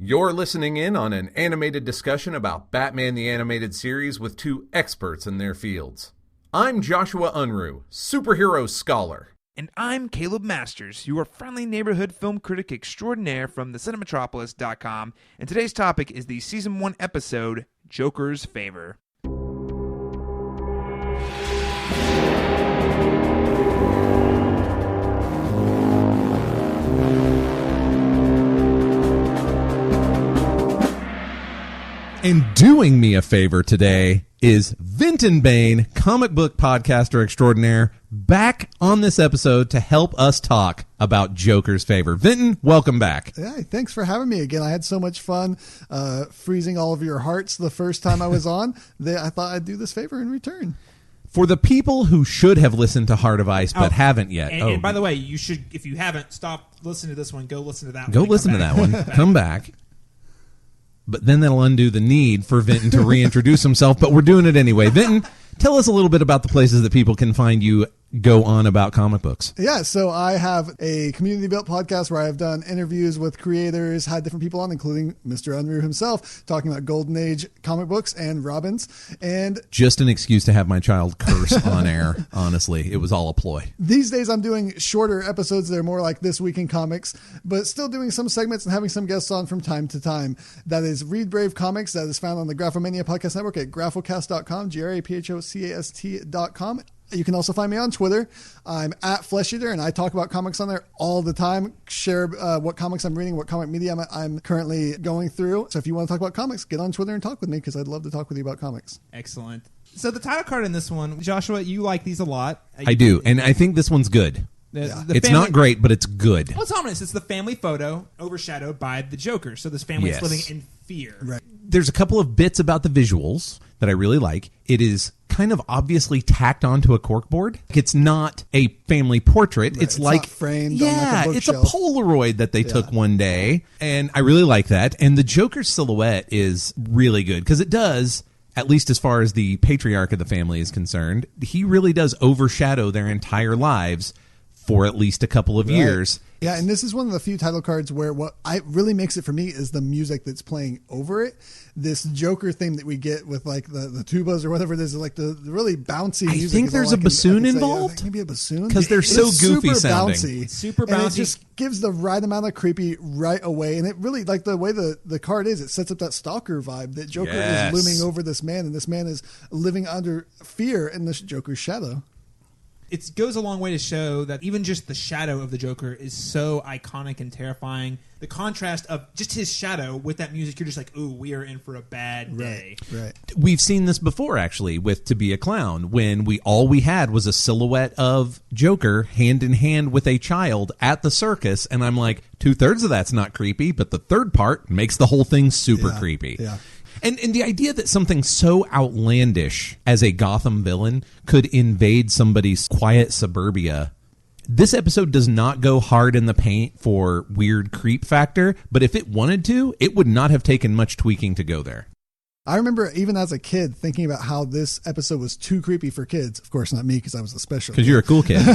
You're listening in on an animated discussion about Batman the Animated Series with two experts in their fields. I'm Joshua Unruh, superhero scholar. And I'm Caleb Masters, your friendly neighborhood film critic extraordinaire from thecinematropolis.com, and today's topic is the Season 1 episode, Joker's Favor. And doing me a favor today is Vinton Bain, comic book podcaster extraordinaire, back on this episode to help us talk about Joker's Favor. Vinton, welcome back. Yeah, thanks for having me again. I had so much fun freezing all of your hearts the first time I was on that I thought I'd do this favor in return. For the people who should have listened to Heart of Ice but haven't yet. And by the way, you should, if you haven't, stop listening to this one. Go listen to that one. Go listen to that one. Come back. But then that'll undo the need for Vinton to reintroduce himself, but we're doing it anyway. Vinton, tell us a little bit about the places that people can find you go on about comic books. Yeah, so I have a community-built podcast where I've done interviews with creators, had different people on, including Mr. Unruh himself, talking about Golden Age comic books and Robins. And just an excuse to have my child curse on air, honestly. It was all a ploy. These days I'm doing shorter episodes that are more like This Week in Comics, but still doing some segments and having some guests on from time to time. That is Read Brave Comics. That is found on the Graphomania Podcast Network at graphocast.com, graphocast.com. You can also find me on Twitter. I'm at Flesh Eater, and I talk about comics on there all the time. Share what comics I'm reading, what comic media I'm currently going through. So if you want to talk about comics, get on Twitter and talk with me, because I'd love to talk with you about comics. Excellent. So the title card in this one, Joshua, you like these a lot. I do, and I think this one's good. It's not great, but it's good. Well, it's ominous. It's the family photo overshadowed by the Joker. So this family is living in fear. Right. There's a couple of bits about the visuals that I really like. It is kind of obviously tacked onto a corkboard. It's not a family portrait. Right. It's like not framed yeah, on like a it's a bookshelf. Polaroid that they took one day, and I really like that. And the Joker's silhouette is really good because it does, at least as far as the patriarch of the family is concerned, he really does overshadow their entire lives for at least a couple of years. Yeah, and this is one of the few title cards where what really makes it for me is the music that's playing over it. This Joker theme that we get with like the tubas or whatever it is, like the really bouncy music. I think there's a bassoon involved. Yeah, maybe a bassoon. Because they're so goofy super sounding. Bouncy. Super bouncy. And it just gives the right amount of creepy right away. And it really, like the way the card is, it sets up that stalker vibe that Joker is looming over this man, and this man is living under fear in this Joker's shadow. It goes a long way to show that even just the shadow of the Joker is so iconic and terrifying. The contrast of just his shadow with that music, you're just like, ooh, we are in for a bad day. Right. We've seen this before, actually, with To Be a Clown, when all we had was a silhouette of Joker hand in hand with a child at the circus, and I'm like, 2/3 of that's not creepy, but the third part makes the whole thing super creepy. Yeah. And the idea that something so outlandish as a Gotham villain could invade somebody's quiet suburbia. This episode does not go hard in the paint for weird creep factor, but if it wanted to, it would not have taken much tweaking to go there. I remember even as a kid thinking about how this episode was too creepy for kids. Of course, not me, because I was the special. Because you're a cool kid.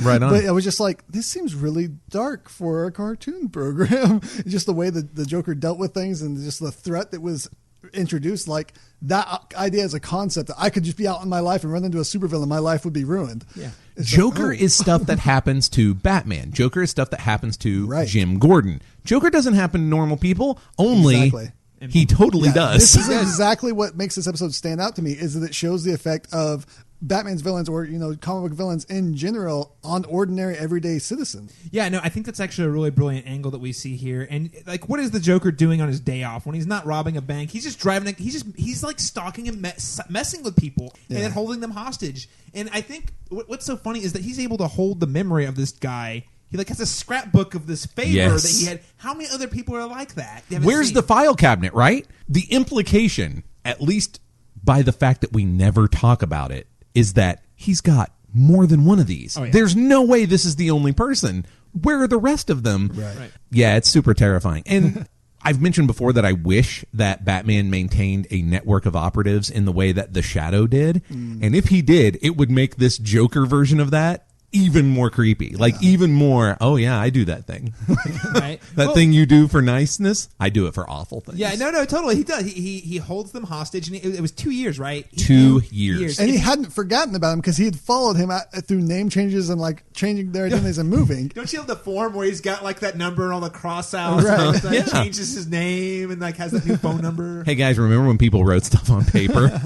Right on. But I was just like, this seems really dark for a cartoon program. Just the way the Joker dealt with things and just the threat that was introduced, like that idea as a concept that I could just be out in my life and run into a supervillain, my life would be ruined. Yeah. Joker is stuff that happens to Batman. Joker is stuff that happens to Jim Gordon. Joker doesn't happen to normal people, only he totally does. This is exactly what makes this episode stand out to me, is that it shows the effect of Batman's villains, or comic book villains in general, on ordinary everyday citizens. Yeah, no, I think that's actually a really brilliant angle that we see here. And like, what is the Joker doing on his day off when he's not robbing a bank? He's just driving. He's like stalking and messing with people and then holding them hostage. And I think what's so funny is that he's able to hold the memory of this guy. He like has a scrapbook of this favor that he had. How many other people are like that? Where's the file cabinet, right? The implication, at least by the fact that we never talk about it, is that he's got more than one of these. Oh, yeah. There's no way this is the only person. Where are the rest of them? Right. Yeah, it's super terrifying. And I've mentioned before that I wish that Batman maintained a network of operatives in the way that The Shadow did. And if he did, it would make this Joker version of that even more creepy. Like even more, oh yeah, I do that thing. Right? That thing you do for niceness, I do it for awful things. Yeah, no, totally. He does. He holds them hostage, and it was 2 years, right? 2 years. And he hadn't forgotten about him because he had followed him through name changes and like changing their identities and moving. Don't you have the form where he's got like that number and all the cross outs? Right. And like, changes his name and like has that new phone number. Hey guys, remember when people wrote stuff on paper?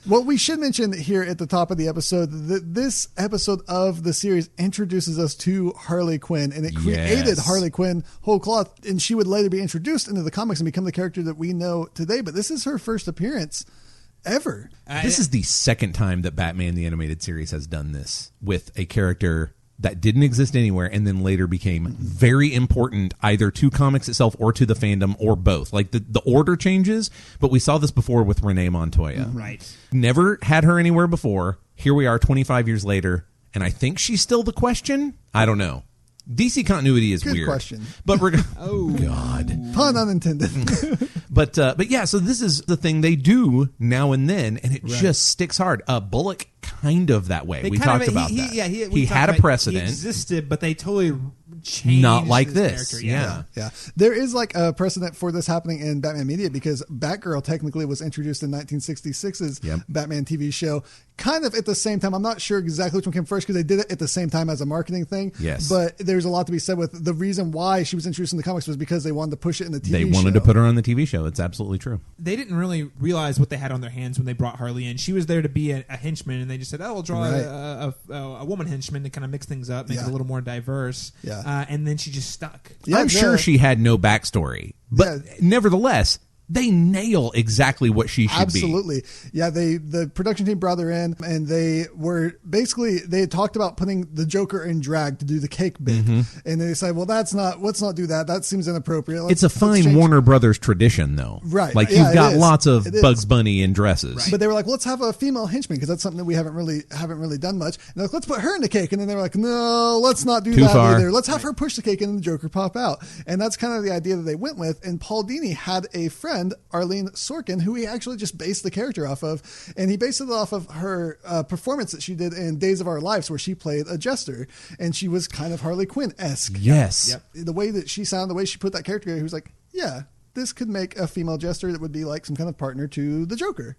Well, we should mention here at the top of the episode that this episode of the series introduces us to Harley Quinn, and it created Harley Quinn whole cloth, and she would later be introduced into the comics and become the character that we know today. But this is her first appearance ever. This is the second time that Batman the Animated Series has done this with a character that didn't exist anywhere and then later became very important either to comics itself or to the fandom or both. Like the order changes, but we saw this before with Renee Montoya. Right. Never had her anywhere before. Here we are 25 years later, and I think she's still the question. I don't know. DC continuity is Good weird. question. But we're Oh God. Pun unintended. But yeah, so this is the thing they do now and then, and it just sticks hard. Bullock kind of that way. We talked about that. He had a precedent. He existed, but they totally changed. Not like his this. character. Yeah. Yeah. There is like a precedent for this happening in Batman media because Batgirl technically was introduced in 1966's Batman TV show, kind of at the same time. I'm not sure exactly which one came first because they did it at the same time as a marketing thing. Yes. But there's a lot to be said with the reason why she was introduced in the comics was because they wanted to push it in the TV show. They wanted to put her on the TV show. It's absolutely true. They didn't really realize what they had on their hands when they brought Harley in. She was there to be a henchman, and they just said, "Oh, we'll draw a woman henchman to kind of mix things up, make it a little more diverse." Yeah. And then she just stuck. Yeah, I'm sure she had no backstory, but nevertheless, they nail exactly what she should be. Absolutely. Yeah, the production team brought her in, and they had talked about putting the Joker in drag to do the cake bit. And they decided, well, let's not do that. That seems inappropriate. It's a fine Warner Brothers tradition, though. Right. Like, Yeah, you've got it is. lots of It is. Bugs Bunny in dresses. Right. But they were like, let's have a female henchman because that's something that we haven't really done much. And they're like, let's put her in the cake. And then they were like, no, let's not do that far. either. Let's have her push the cake and then the Joker pop out. And that's kind of the idea that they went with. And Paul Dini had a friend, Arlene Sorkin, who he actually just based the character off of. And he based it off of her performance that she did in Days of Our Lives, where she played a jester. And she was kind of Harley Quinn-esque. Yes. Yep. The way that she sounded, the way she put that character together, he was like, yeah, this could make a female jester that would be like some kind of partner to the Joker.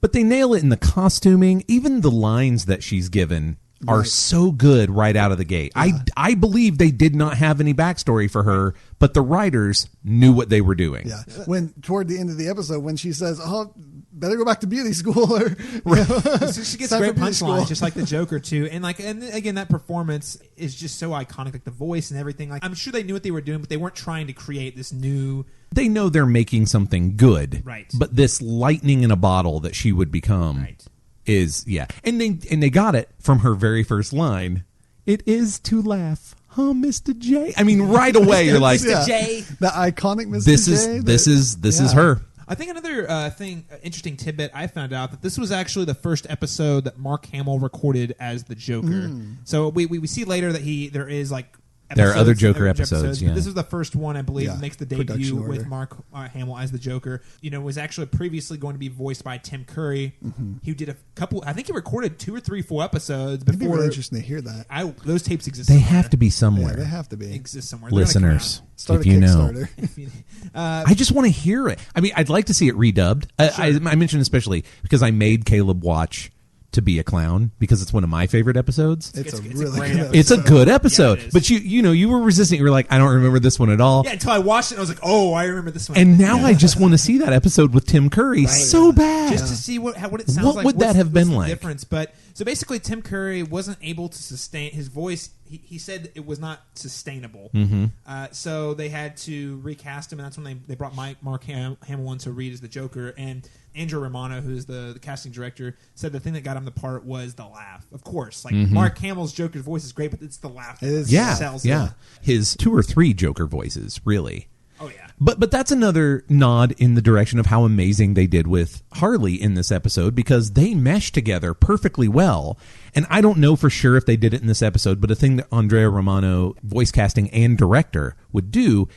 But they nail it in the costuming. Even the lines that she's given are so good right out of the gate. Yeah. I believe they did not have any backstory for her, but the writers knew what they were doing. Yeah. When toward the end of the episode, when she says, "Oh, better go back to beauty school," or so she gets great punchlines, just like the Joker too. And again, that performance is just so iconic, like the voice and everything. Like, I'm sure they knew what they were doing, but they weren't trying to create this new. They know they're making something good, right? But this lightning in a bottle that she would become, is and they got it from her very first line. It is to laugh, huh, Mr. J? I mean, right away you're like, Mr. J, the iconic Mr. J. This is her. I think another interesting tidbit I found out that this was actually the first episode that Mark Hamill recorded as the Joker. So we see later that there is like. There are other Joker episodes. But this was the first one, I believe, that makes the debut with Mark Hamill as the Joker. Was actually previously going to be voiced by Tim Curry. He did a couple. I think he recorded 2 or 3 full episodes before. It'd be really interesting to hear that. Those tapes exist. They have to be somewhere. Yeah, they have to be. Exist somewhere. Listeners, Start if a you know, Kickstarter. I just want to hear it. I mean, I'd like to see it redubbed. I mentioned especially because I made Caleb watch To Be a Clown because it's one of my favorite episodes. It's a great really episode. It's a good episode. Yeah, but you were resistant. You were like, I don't remember this one at all. Yeah, until I watched it and I was like, oh, I remember this one. And now I just want to see that episode with Tim Curry so bad. Just to see what it sounds What like. would that have been like? Difference. But so basically Tim Curry wasn't able to sustain his voice. He said it was not sustainable. So they had to recast him, and that's when they brought Mark Hamill in to read as the Joker. And Andrew Romano, who's the casting director, said the thing that got him the part was the laugh. Of course, like Mark Hamill's Joker's voice is great, but it's the laugh. It is. Sells it. His 2 or 3 Joker voices, really. Oh yeah. But that's another nod in the direction of how amazing they did with Harley in this episode because they mesh together perfectly well. And I don't know for sure if they did it in this episode, but a thing that Andrea Romano, voice casting and director, would do,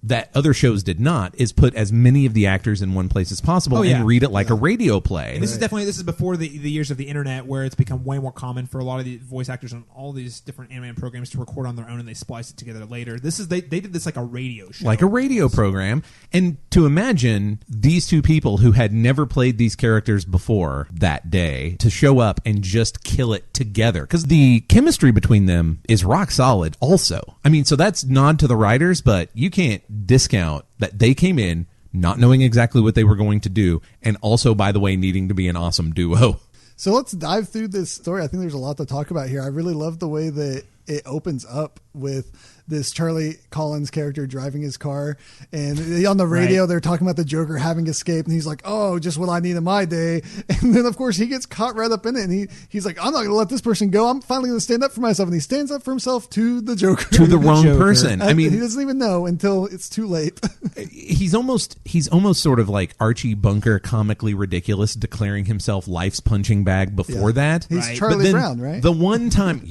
that other shows did not is put as many of the actors in one place as possible and read it like a radio play. And this is before the years of the internet, where it's become way more common for a lot of the voice actors on all these different animated programs to record on their own and they splice it together later. They did this like a radio show. Like a radio program. And to imagine these two people who had never played these characters before that day to show up and just kill it together. Because the chemistry between them is rock solid also. I mean, so that's nod to the writers, but you can't discount that they came in not knowing exactly what they were going to do, and also, by the way, needing to be an awesome duo. So let's dive through this story. I think there's a lot to talk about here. I really love the way that it opens up with this Charlie Collins character driving his car, and on the radio they're talking about the Joker having escaped, and he's like, oh, just what I need in my day. And then of course he gets caught right up in it, and he's like, I'm not gonna let this person go, I'm finally gonna stand up for myself. And he stands up for himself to the Joker, to the wrong person. I mean, he doesn't even know until it's too late. he's almost sort of like Archie Bunker, comically ridiculous, declaring himself life's punching bag before that. He's Charlie Brown, right? The one time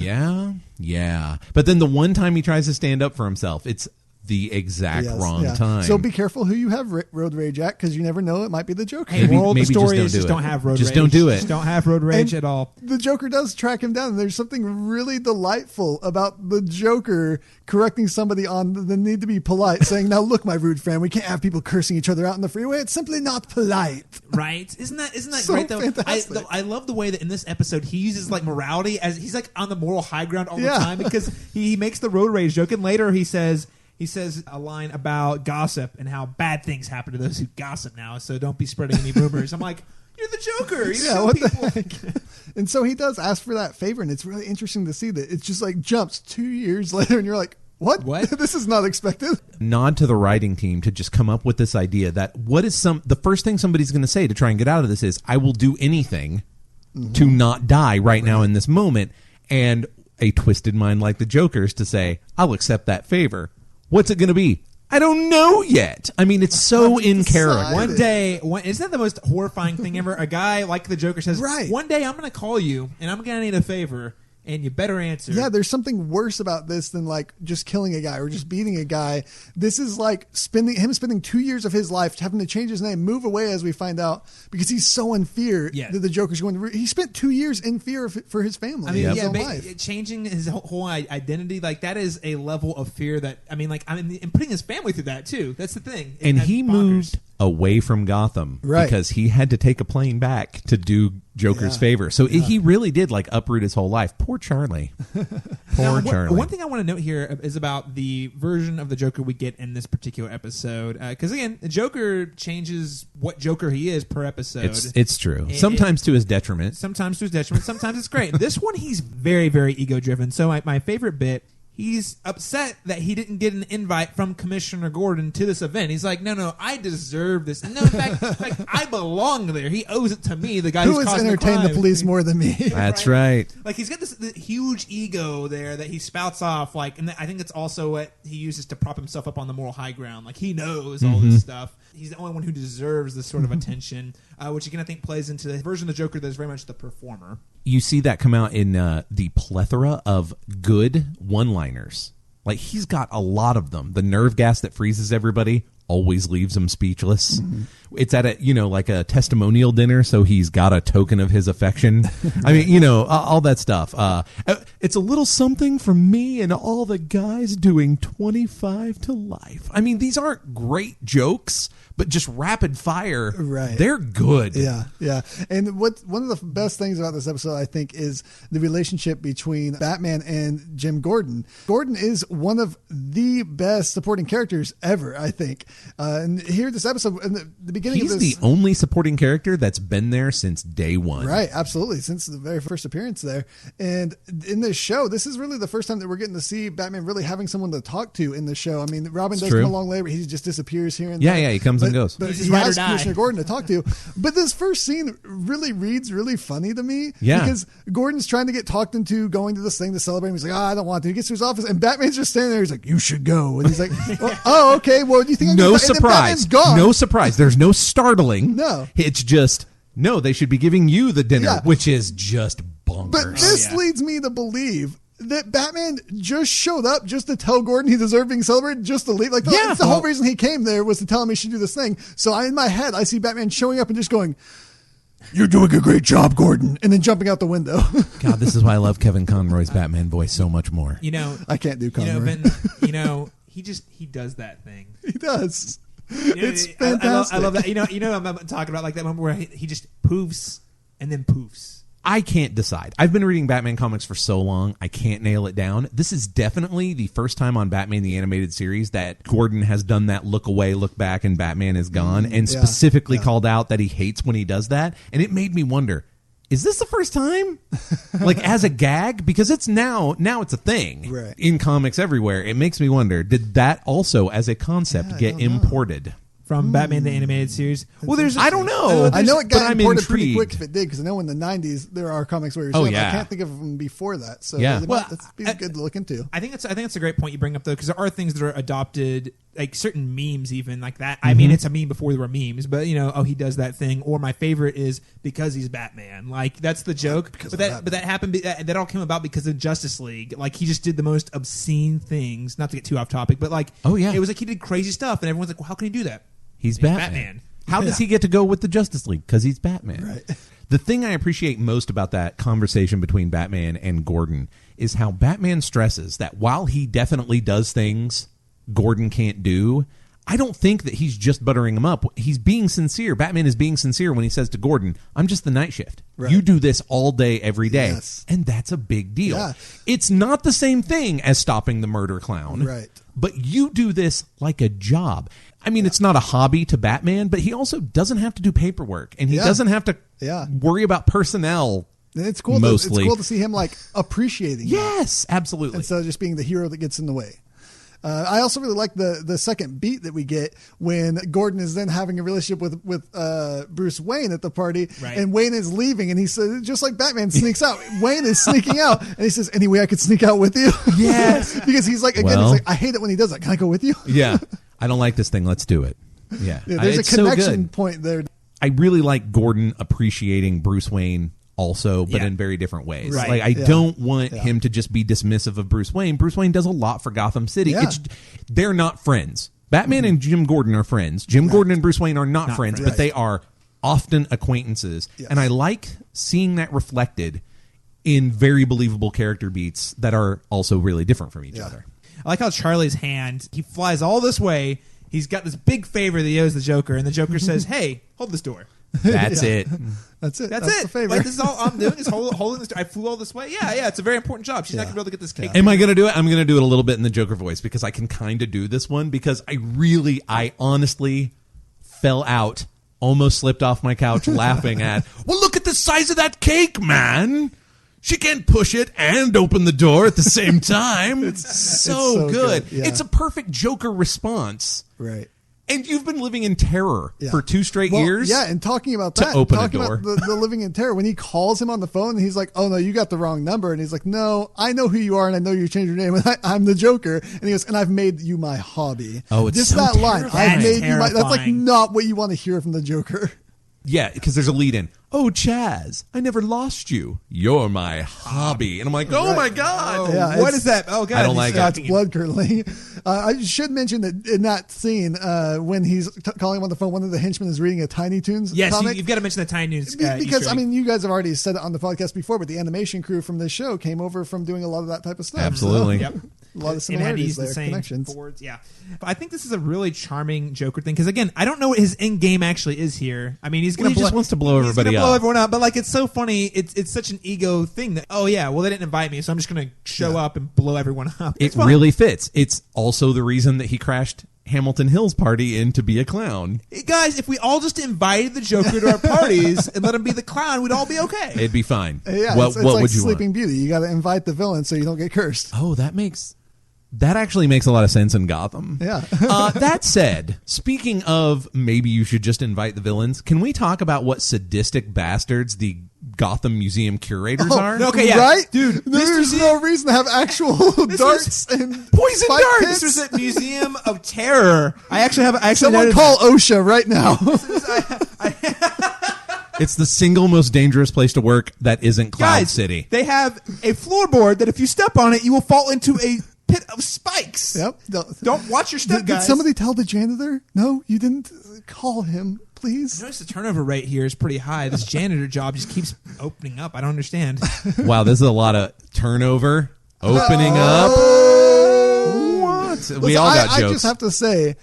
but then the one time he tries to stand up for himself, it's the exact wrong time. So be careful who you have road rage at, because you never know, it might be the Joker. Hey, the moral of the story is just don't have road rage. Just don't do it. Just don't have road rage at all. The Joker does track him down, and there's something really delightful about the Joker correcting somebody on the need to be polite, saying, now look, my rude friend, we can't have people cursing each other out in the freeway. It's simply not polite. Right? Isn't that So great though? fantastic. I love the way that in this episode he uses like morality as he's like on the moral high ground all the time, because he makes the road rage joke, and later he says a line about gossip and how bad things happen to those who gossip now, so don't be spreading any rumors. I'm like, you're the Joker. What the heck? And so he does ask for that favor, and it's really interesting to see that it's just like jumps 2 years later, and you're like, what? This is not expected. Nod to the writing team to just come up with this idea that the first thing somebody's going to say to try and get out of this is, I will do anything to not die right now in this moment. And a twisted mind like the Joker's to say, I'll accept that favor. What's it going to be? I don't know yet. I mean, it's so in character. One day, isn't that the most horrifying thing ever? A guy like the Joker says, one day I'm going to call you and I'm going to need a favor, and you better answer. Yeah, there's something worse about this than like just killing a guy or just beating a guy. This is like spending 2 years of his life having to change his name, move away, as we find out, because he's so in fear that the Joker's going to. He spent 2 years in fear for his family. I mean, changing his whole identity, like that is a level of fear that and putting his family through that too. That's the thing. And he moved away from Gotham because he had to take a plane back to do Joker's favor. So he really did like uproot his whole life. Poor Charlie. Charlie. One thing I want to note here is about the version of the Joker we get in this particular episode. Because again, the Joker changes what Joker he is per episode. It's true. Sometimes to his detriment. Sometimes to his detriment. Sometimes it's great. This one, he's very, very ego-driven. So my favorite bit, he's upset that he didn't get an invite from Commissioner Gordon to this event. He's like, no, I deserve this. No, in fact, I belong there. He owes it to me, the guy who's causing the crime. Who has entertained the police more than me? That's right. Like, he's got this huge ego there that he spouts off, like, and I think it's also what he uses to prop himself up on the moral high ground. Like, he knows all this stuff. He's the only one who deserves this sort of attention, which again I think plays into the version of the Joker that is very much the performer. You see that come out in the plethora of good one-liners. Like, he's got a lot of them. The nerve gas that freezes everybody always leaves him speechless. It's at a testimonial dinner, so he's got a token of his affection. I mean, all that stuff. It's a little something from me and all the guys doing 25 to life. I mean, these aren't great jokes, but just rapid fire. Right. They're good. Yeah. And one of the best things about this episode, I think, is the relationship between Batman and Jim Gordon. Gordon is one of the best supporting characters ever, I think. And here, this episode, in the beginning He's of this, the only supporting character that's been there since day one. Right, absolutely, since the very first appearance there. And in this show, this is really the first time that we're getting to see Batman really having someone to talk to in the show. I mean, Robin does come along later, but he just disappears here and there. Yeah, he comes and goes. But he has Commissioner Gordon to talk to. But this first scene really reads really funny to me. Yeah. Because Gordon's trying to get talked into going to this thing to celebrate. He's like, I don't want to. He gets to his office, and Batman's just standing there. He's like, you should go. And he's like, oh, okay. Well, do you think I'm No surprise. No surprise. There's no startling. No. It's just, no, they should be giving you the dinner, which is just bonkers. But this leads me to believe that Batman just showed up just to tell Gordon he deserved being celebrated, just to leave. Like, the whole reason he came there was to tell him he should do this thing. So in my head, I see Batman showing up and just going, "You're doing a great job, Gordon," and then jumping out the window. God, this is why I love Kevin Conroy's Batman voice so much more. I can't do Conroy. He does that thing. He does. It's fantastic. I love that. I'm talking about like that moment where he just poofs and then poofs. I can't decide. I've been reading Batman comics for so long, I can't nail it down. This is definitely the first time on Batman the Animated Series that Gordon has done that look away, look back, and Batman is gone, and specifically called out that he hates when he does that. And it made me wonder, is this the first time? Like, as a gag? Because it's now it's a thing in comics everywhere. It makes me wonder, did that also, as a concept, get imported? From Batman the Animated Series. Well, I don't know. I know it got I'm imported pretty intrigued. quick if it did, because I know in the 90s there are comics where Oh, yeah. I can't think of them before that. So that's good to look into. I think that's a great point you bring up, though, because there are things that are adopted, like certain memes even like that. I mean, it's a meme before there were memes, but he does that thing. Or my favorite is because he's Batman. Like, that's the joke. But that happened. That all came about because of Justice League. Like, he just did the most obscene things. Not to get too off topic, but like, it was like he did crazy stuff, and everyone's like, "Well, how can he do that?" He's Batman. How does he get to go with the Justice League? Because he's Batman. Right. The thing I appreciate most about that conversation between Batman and Gordon is how Batman stresses that while he definitely does things Gordon can't do, I don't think that he's just buttering him up. He's being sincere. Batman is being sincere when he says to Gordon, "I'm just the night shift. Right. You do this all day, every day." Yes. And that's a big deal. Yeah. It's not the same thing as stopping the murder clown. Right. But you do this like a job. I mean, it's not a hobby to Batman, but he also doesn't have to do paperwork, and he doesn't have to worry about personnel. And it's cool. It's cool to see him like appreciating. Yes, absolutely. Instead of just being the hero that gets in the way. I also really like the second beat that we get when Gordon is then having a relationship with Bruce Wayne at the party, and Wayne is leaving, and he says, just like Batman sneaks out, Wayne is sneaking out, and he says, "Anyway, I could sneak out with you." Yes, because he's like, again, it's like, I hate it when he does that. Can I go with you? Yeah, I don't like this thing. Let's do it. Yeah, there's a connection point there. I really like Gordon appreciating Bruce Wayne also, but in very different ways. Right. Like, I don't want him to just be dismissive of Bruce Wayne. Bruce Wayne does a lot for Gotham City. Yeah. They're not friends. Batman and Jim Gordon are friends. Jim Gordon and Bruce Wayne are not friends, but they are often acquaintances. Yes. And I like seeing that reflected in very believable character beats that are also really different from each other. I like how Charlie's hand, he flies all this way. He's got this big favor that he owes the Joker, and the Joker says, "Hey, hold this door." That's it. That's it. That's it. The favor. Like, this is all I'm doing is holding this door. I flew all this way. Yeah, it's a very important job. She's not going to be able to get this cake. Am I going to do it? I'm going to do it a little bit in the Joker voice because I can kind of do this one because I honestly fell out, almost slipped off my couch laughing at, "Well, look at the size of that cake, man. She can't push it and open the door at the same time." It's so good. Yeah. It's a perfect Joker response. Right. And you've been living in terror for 2 straight years? Yeah, and talking about that, open talking a door. about the living in terror, when he calls him on the phone, and he's like, "Oh, no, you got the wrong number." And he's like, "No, I know who you are, and I know you changed your name, and I'm the Joker." And he goes, "And I've made you my hobby." Oh, it's just so that line. terrifying. I've made you my. That's like Terrifying. not what you want to hear from the Joker. Yeah, because there's a lead in. "Oh, Chaz, I never lost you. You're my hobby." And I'm like, oh my God. Yeah, What is that? Oh, God. I don't like That's it. blood curdling. I should mention that in that scene, when he's calling him on the phone, one of the henchmen is reading a Tiny Toons Yes, comic. you've got to mention the Tiny News. Because, I mean, you guys have already said it on the podcast before, but the animation crew from this show came over from doing a lot of that type of stuff. Absolutely. So, Yep. a lot of and had similarities used there, the same connections. boards. Yeah, but I think this is a really charming Joker thing because again, I don't know what his end game actually is here. I mean, he's going He just wants to blow everybody blow up. everyone up, but like it's so funny. It's such an ego thing that well they didn't invite me, so I'm just going to show up and blow everyone up. It really fits. It's also the reason that he crashed Hamilton Hill's party in to be a clown. Hey, guys, if we all just invited the Joker to our parties and let him be the clown, we'd all be okay. It'd be fine. Yeah, what it's what like would you Sleeping want? Beauty. You got to invite the villain so you don't get cursed. Oh, that actually makes a lot of sense in Gotham. Yeah. That said, speaking of maybe you should just invite the villains, can we talk about what sadistic bastards the Gotham Museum curators are? Okay, yeah. Right? Dude, There's no reason to have actual darts and poison spike darts. pits. This was at Museum of Terror. I actually Someone noticed call OSHA right now. It's the single most dangerous place to work that isn't Cloud Guys, City. they have a floorboard that if you step on it, you will fall into a pit of spikes. Yep. Don't watch your step, Did guys. somebody tell the janitor? No, you didn't call him, please. Notice the turnover rate here is pretty high. This janitor job just keeps opening up. I don't understand. Wow, this is a lot of turnover, opening up. What? We all got I jokes. just have to say,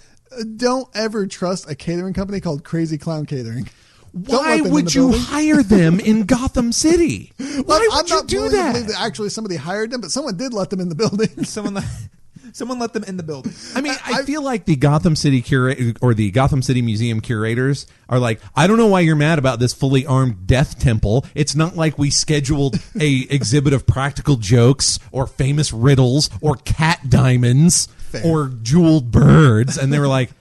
don't ever trust a catering company called Crazy Clown Catering. Don't Why let them in would the you building. hire them in Gotham City? Why I'm would you not do willing to that? believe that actually somebody hired them, but someone did let them in the building. Someone let them in the building. I mean, I feel like the Gotham City or the Gotham City Museum curators are like, I don't know why you're mad about this fully armed death temple. It's not like we scheduled a exhibit of practical jokes or famous riddles or cat diamonds or jeweled birds. And they were like,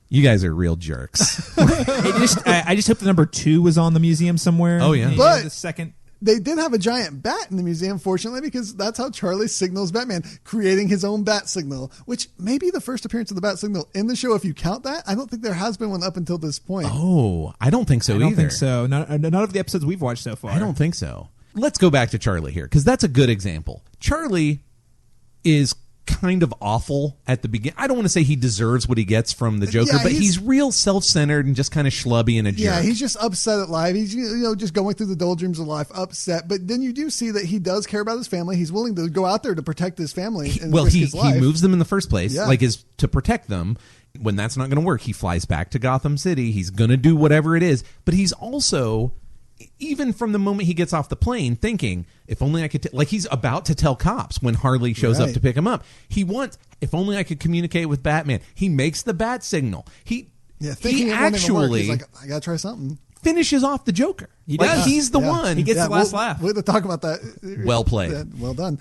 you guys are real jerks. I just hope the number 2 was on the museum somewhere. Oh, yeah. But- the second. They did have a giant bat in the museum, fortunately, because that's how Charlie signals Batman, creating his own bat signal, which may be the first appearance of the bat signal in the show if you count that. I don't think there has been one up until this point. Oh, I don't think so I either. don't think so. None of the episodes we've watched so far. I don't think so. Let's go back to Charlie here, because that's a good example. Charlie is kind of awful at the beginning. I don't want to say he deserves what he gets from the Joker, Yeah, but he's real self-centered and just kind of schlubby and a jerk. Yeah, he's just upset at life. He's just going through the doldrums of life, upset. But then you do see that he does care about his family. He's willing to go out there to protect his family and risk his life. He moves them in the first place, Yeah. like is to protect them. When that's not going to work, he flies back to Gotham City. He's going to do whatever it is. But he's also, even from the moment he gets off the plane, thinking, if only I could, like he's about to tell cops when Harley shows up Right. to pick him up. He wants, if only I could communicate with Batman. He makes the bat signal. He Thinking it won't even work. He's like, I got to try something. finishes off the Joker. He Like, does. he's the Yeah. one. He gets the last we'll, laugh. We'll talk about that. Well played. Yeah, well done.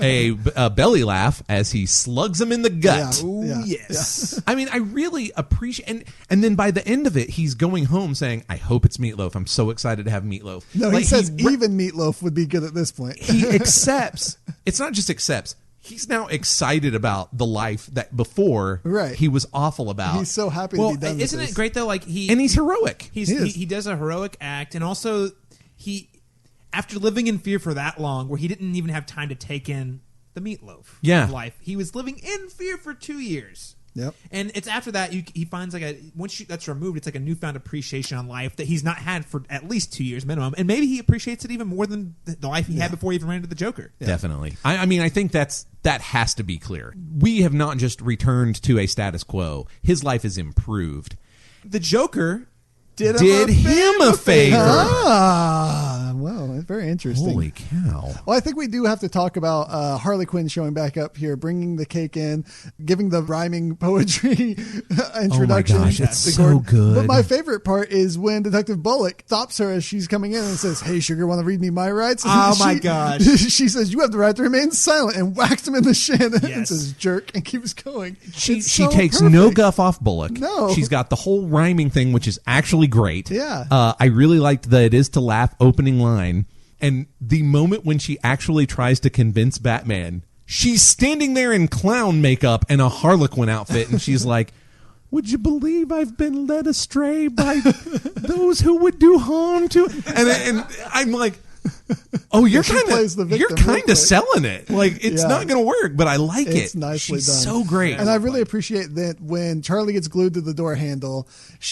a belly laugh as he slugs him in the gut. Yeah. Ooh, Yeah. yes. I mean, I really appreciate, and then by the end of it, he's going home saying, "I hope it's meatloaf. I'm so excited to have meatloaf." No, Like, he says re- even meatloaf would be good at this point. he accepts. It's not just accepts. He's now excited about the life that before Right. he was awful about. He's so happy Well, to be done with isn't this. it great though? Like and he's heroic. He is. He does a heroic act, and also he, after living in fear for that long, where he didn't even have time to take in the meatloaf Yeah. of life, he was living in fear for 2 years. Yep. And it's after that he finds like that's removed, it's like a newfound appreciation on life that he's not had for at least 2 years minimum, and maybe he appreciates it even more than the life he had before he even ran into the Joker. Definitely. I mean, I think that has to be clear. We have not just returned to a status quo. His life is improved. The Joker Did him a favor. Ah, well, that's very interesting. Holy cow. Well, I think we do have to talk about Harley Quinn showing back up here, bringing the cake in, giving the rhyming poetry introduction. gosh, it's to so Gordon. good. But my favorite part is when Detective Bullock stops her as she's coming in and says, "Hey, sugar, want to read me my rights?" Oh, my gosh. She says, "You have the right to remain silent," and whacks him in the shin and Yes. says, "Jerk," and keeps going. She It's so takes perfect. no guff off Bullock. No. She's got the whole rhyming thing, which is actually great. Yeah. I really liked the "It is to laugh" opening line. And the moment when she actually tries to convince Batman, she's standing there in clown makeup and a Harlequin outfit, and she's like, "Would you believe I've been led astray by those who would do harm to?" And I'm like, "Oh, you're She kind plays the of victim real quick. selling it. Like it's Yeah. not going to work, but I like it. It's nicely She's done. so great." And I really appreciate that when Charlie gets glued to the door handle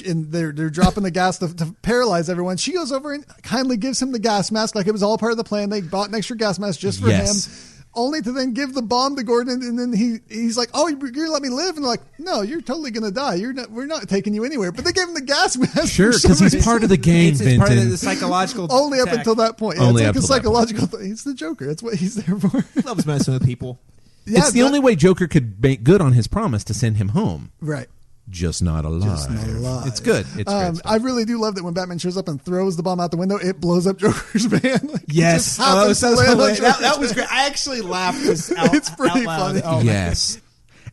and they're dropping the gas to paralyze everyone, she goes over and kindly gives him the gas mask like it was all part of the plan. They bought an extra gas mask just for Yes. him. Only to then give the bomb to Gordon, and then he's like, "Oh, you're gonna let me live?" And they're like, "No, you're totally gonna die. We're not taking you anywhere." But they gave him the gas mask. Sure, for some because he's reason. part of the gang, It's part of Vinton. the psychological Only up attack. until that point. Yeah, Only it's up like a till that psychological thing. He's the Joker. That's what he's there for. Loves messing with people. Yeah, It's the only way Joker could make good on his promise to send him home. right. Just not alive. Just not alive. It's good. It's great. I really do love that when Batman shows up and throws the bomb out the window, it blows up Joker's van. Like, it Yes, just happens to land on Joker's that was van. great. I actually laughed this out, It's pretty out loud. funny. Oh, my Yes.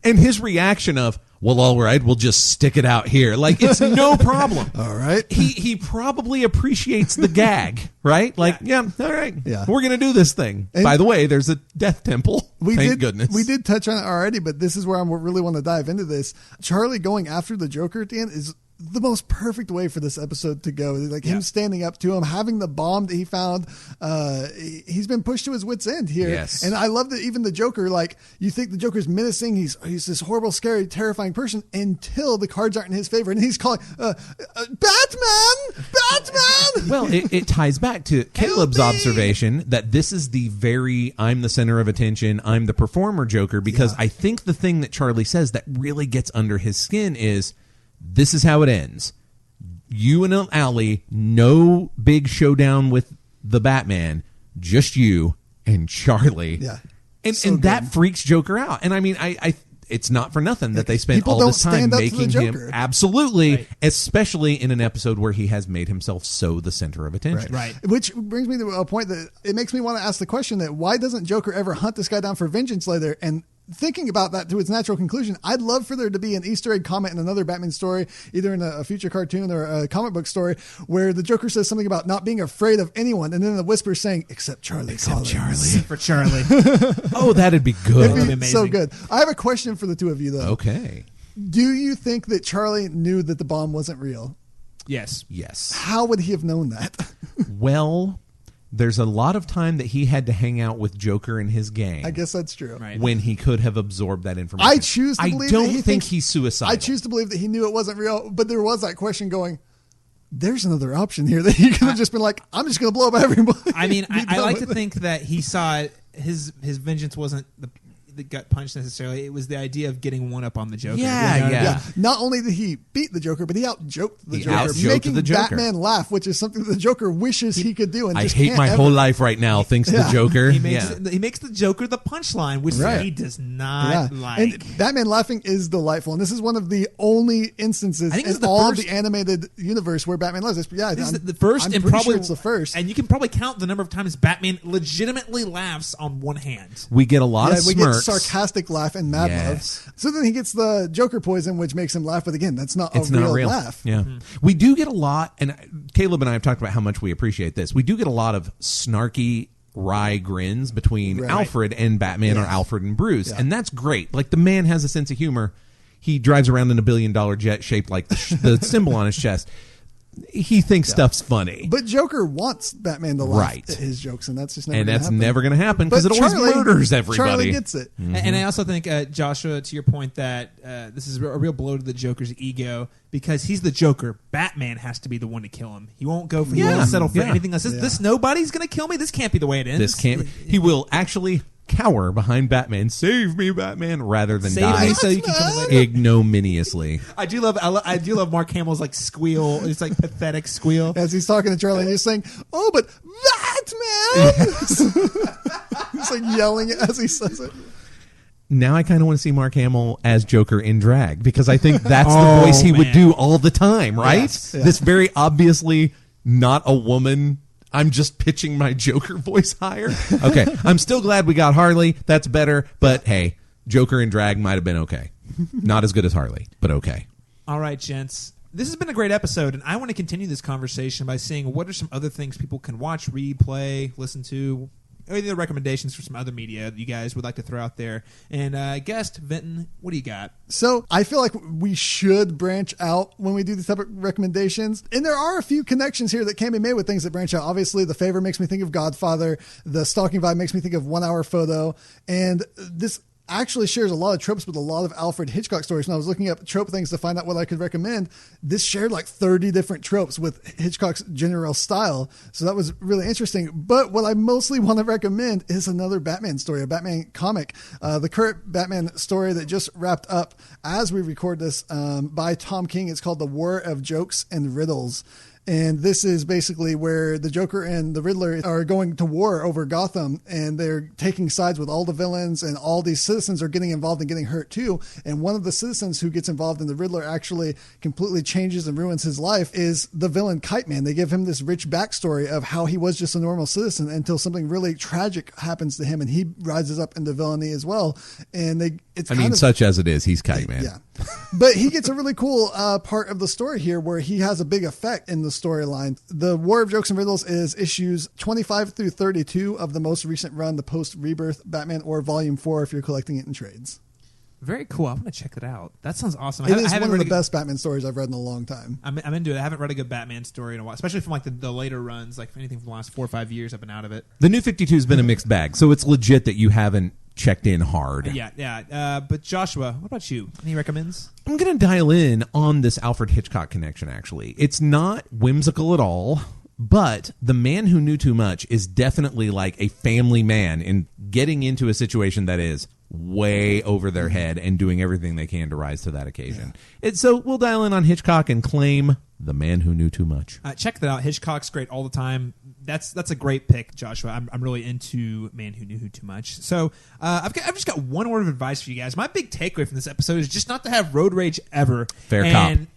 And his reaction of, "Well, all right, we'll just stick it out here." Like, it's no problem. All right. He probably appreciates the gag, right? Like, yeah, all right. Yeah. We're going to do this thing. And- By the way, there's a death temple. Thank goodness. We did touch on it already, but this is where I really want to dive into this. Charlie going after the Joker at the end is the most perfect way for this episode to go. Like him standing up to him, having the bomb that he found. He's been pushed to his wit's end here. Yes. And I love that even the Joker, like, you think the Joker's menacing. He's this horrible, scary, terrifying person until the cards aren't in his favor. And he's calling, Batman! Well, it ties back to Caleb's observation that this is the very I'm the center of attention, I'm the performer Joker, because I think the thing that Charlie says that really gets under his skin is, this is how it ends. You in an alley, no big showdown with the Batman, just you and Charlie. Yeah. And that freaks Joker out. And I mean, I it's not for nothing that they spend People all don't this time stand up to making the him Joker. absolutely, Right. especially in an episode where he has made himself so the center of attention. Right. Which brings me to a point that it makes me want to ask the question that why doesn't Joker ever hunt this guy down for vengeance later? And thinking about that to its natural conclusion, I'd love for there to be an Easter egg comment in another Batman story, either in a future cartoon or a comic book story, where the Joker says something about not being afraid of anyone, and then the whisper saying, except Charlie Collins. For Charlie. Oh, that'd be good. It'd be so amazing. good. I have a question for the two of you, though. Okay. Do you think that Charlie knew that the bomb wasn't real? Yes. Yes. How would he have known that? Well, there's a lot of time that he had to hang out with Joker and his gang. I guess that's true. Right. When he could have absorbed that information. I choose to believe I don't that he think thinks- he's suicidal. I choose to believe that he knew it wasn't real, but there was that question going, there's another option here that he could have just been like, I'm just going to blow up everybody. I mean, Be I done like to with it. think that he saw it, his vengeance wasn't the gut punch necessarily. It was the idea of getting one up on the Joker. Yeah, You know what I mean? yeah. Yeah. Not only did he beat the Joker, but he out-joked the He Joker, out-joked making the Joker. Batman laugh, which is something the Joker wishes he could do. And I just hate can't my ever. whole life right now, thinks the Joker. He makes the Joker the punchline, which Right. he does not like. And Batman laughing is delightful, and this is one of the only instances I think in it's the all first- of the animated universe where Batman laughs. Yeah, This is I'm- the first I'm and pretty probably sure it's the first. and you can probably count the number of times Batman legitimately laughs on one hand. We get a lot Yeah, of we smirks. get sarcastic laugh and mad Yes. love. So then he gets the Joker poison, which makes him laugh. But again, that's not It's a not real real. laugh. Yeah. We do get a lot, and Caleb and I have talked about how much we appreciate this. We do get a lot of snarky, wry grins between Right. Alfred and Batman, or Yes. Alfred and Bruce. Yeah. And that's great. Like, the man has a sense of humor. He drives around in a $1 billion jet shaped like the symbol on his chest. He thinks stuff's funny. But Joker wants Batman to laugh Right. at his jokes, and that's just never and gonna that's happen. never going to happen because But it always Charlie- murders everybody. Charlie gets it. And I also think, Joshua, to your point, that this is a real blow to the Joker's ego because he's the Joker. Batman has to be the one to kill him. He won't go for. He Yeah. won't settle for Yeah. anything else. This nobody's going to kill me. This can't be the way it ends. This can't. He will actually cower behind Batman. Save me, Batman, rather than Save die me so you can come later. ignominiously. I do love Mark Hamill's like squeal. It's like pathetic squeal. As he's talking to Charlie, and he's saying, "Oh, but Batman!" He's like yelling as he says it. Now I kind of want to see Mark Hamill as Joker in drag because I think that's the Oh, voice he would man. do all the time, right? Yes, yeah. This very obviously not a woman. I'm just pitching my Joker voice higher. Okay, I'm still glad we got Harley. That's better, but hey, Joker in drag might have been okay. Not as good as Harley, but okay. All right, gents. This has been a great episode, and I want to continue this conversation by seeing what are some other things people can watch, read, play, listen to, or any other recommendations for some other media that you guys would like to throw out there. And guest, Vinton, what do you got? So I feel like we should branch out when we do these type of recommendations. And there are a few connections here that can be made with things that branch out. Obviously, The Favor makes me think of Godfather. The Stalking Vibe makes me think of 1 Hour Photo. And this actually shares a lot of tropes with a lot of Alfred Hitchcock stories. When I was looking up trope things to find out what I could recommend, this shared like 30 different tropes with Hitchcock's general style. So that was really interesting. But what I mostly want to recommend is another Batman story, a Batman comic. The current Batman story that just wrapped up as we record this by Tom King. It's called The War of Jokes and Riddles. And this is basically where the Joker and the Riddler are going to war over Gotham, and they're taking sides with all the villains, and all these citizens are getting involved and getting hurt too. And one of the citizens who gets involved in the Riddler actually completely changes and ruins his life is the villain Kite Man. They give him this rich backstory of how he was just a normal citizen until something really tragic happens to him, and he rises up into villainy as well. And Such as it is, he's Kite Man. Yeah. But he gets a really cool part of the story here where he has a big effect in the storyline. The War of Jokes and Riddles is issues 25 through 32 of the most recent run, the post-Rebirth Batman, or Volume 4 if you're collecting it in trades. Very cool. I'm going to check it out. That sounds awesome. It is one of the best Batman stories I've read in a long time. I'm into it. I haven't read a good Batman story in a while, especially from like the later runs, like anything from the last 4 or 5 years. I've been out of it. The New 52 has been a mixed bag, so it's legit that you haven't checked in hard. Yeah. But Joshua, what about you? Any recommends? I'm going to dial in on this Alfred Hitchcock connection, actually. It's not whimsical at all, but The Man Who Knew Too Much is definitely like a family man in getting into a situation that is way over their head and doing everything they can to rise to that occasion. So we'll dial in on Hitchcock and claim The Man Who Knew Too Much. Check that out. Hitchcock's great all the time. That's a great pick, Joshua. I'm really into Man Who Knew Too Much. So I've just got one word of advice for you guys. My big takeaway from this episode is just not to have road rage ever. Fair cop. And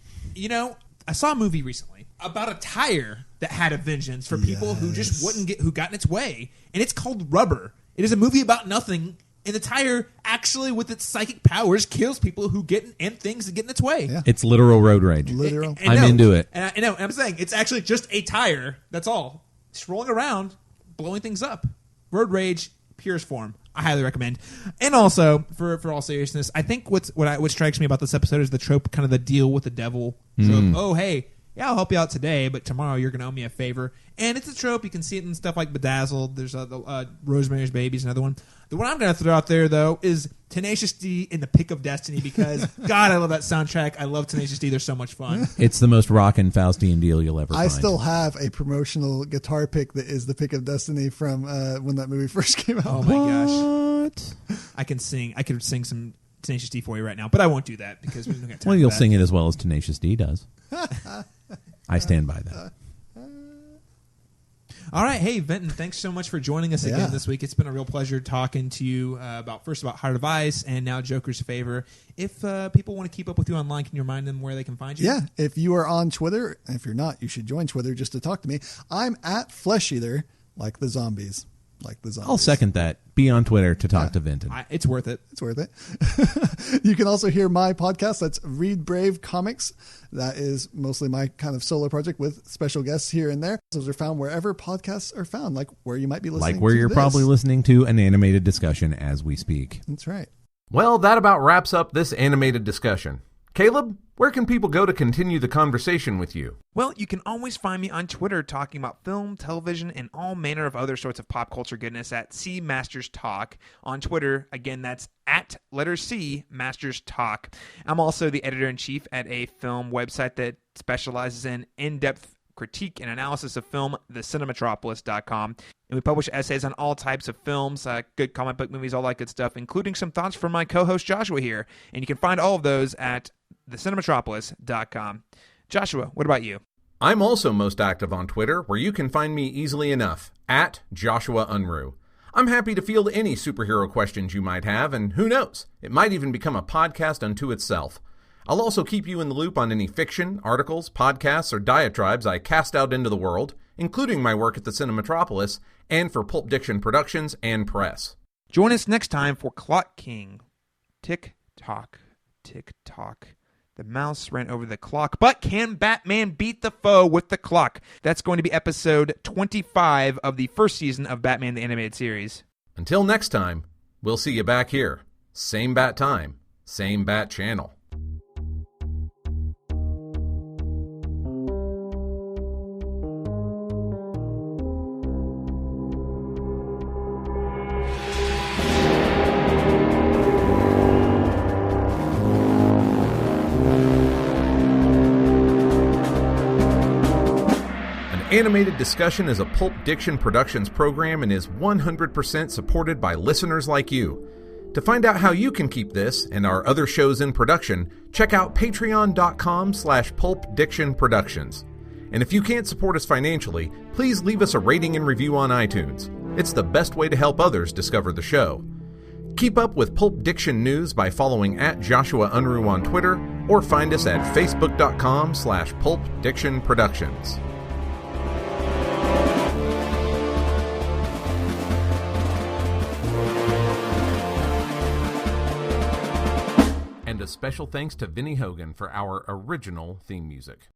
I saw a movie recently about a tire that had a vengeance for people who just who got in its way, and it's called Rubber. It is a movie about nothing. And the tire actually, with its psychic powers, kills people who get in things that get in its way. Yeah. It's literal road rage. Literal. I'm into it. And I'm saying it's actually just a tire. That's all. Just rolling around, blowing things up. Road rage, purest form. I highly recommend. And also, for all seriousness, I think what strikes me about this episode is the trope, kind of the deal with the devil trope. Oh, hey, yeah, I'll help you out today, but tomorrow you're going to owe me a favor. And it's a trope. You can see it in stuff like Bedazzled. There's Rosemary's Baby is another one. The one I'm going to throw out there, though, is Tenacious D in The Pick of Destiny because, God, I love that soundtrack. I love Tenacious D. They're so much fun. It's the most rockin' Faustian deal you'll ever find. I still have a promotional guitar pick that is The Pick of Destiny from when that movie first came out. Oh, my gosh. I could sing some Tenacious D for you right now, but I won't do that because we don't got time Well, you'll for that. sing it as well as Tenacious D does. I stand by that. All right. Hey, Vinton, thanks so much for joining us again this week. It's been a real pleasure talking to you about Heart of Ice and now Joker's Favor. If people want to keep up with you online, can you remind them where they can find you? Yeah. If you are on Twitter, if you're not, you should join Twitter just to talk to me. I'm at Flesh Eater, like the zombies. I'll second that. Be on Twitter to talk to Vinton. It's worth it. It's worth it. You can also hear my podcast. That's Read Brave Comics. That is mostly my kind of solo project with special guests here and there. Those are found wherever podcasts are found, like where you might be listening to Like where you're this. probably listening to an animated discussion as we speak. That's right. Well, that about wraps up this animated discussion. Caleb, where can people go to continue the conversation with you? Well, you can always find me on Twitter talking about film, television, and all manner of other sorts of pop culture goodness at C Masters Talk. On Twitter, again, that's at letter C Masters Talk. I'm also the editor-in-chief at a film website that specializes in in-depth critique and analysis of film, thecinematropolis.com. And we publish essays on all types of films, good comic book movies, all that good stuff, including some thoughts from my co-host Joshua here. And you can find all of those at thecinematropolis.com. Joshua, what about you? I'm also most active on Twitter, where you can find me easily enough, at Joshua Unruh. I'm happy to field any superhero questions you might have, and who knows, it might even become a podcast unto itself. I'll also keep you in the loop on any fiction, articles, podcasts, or diatribes I cast out into the world, including my work at the Cinematropolis and for Pulp Diction Productions and Press. Join us next time for Clock King. Tick tock, tick tock. The mouse ran over the clock, but can Batman beat the foe with the clock? That's going to be episode 25 of the first season of Batman the Animated Series. Until next time, we'll see you back here. Same bat time, same bat channel. Animated Discussion is a Pulp Diction Productions program and is 100% supported by listeners like you. To find out how you can keep this and our other shows in production, check out patreon.com/pulpdictionproductions. And if you can't support us financially, please leave us a rating and review on iTunes. It's the best way to help others discover the show. Keep up with Pulp Diction news by following at Joshua Unruh on Twitter or find us at facebook.com/pulpdictionproductions. And a special thanks to Vinnie Hogan for our original theme music.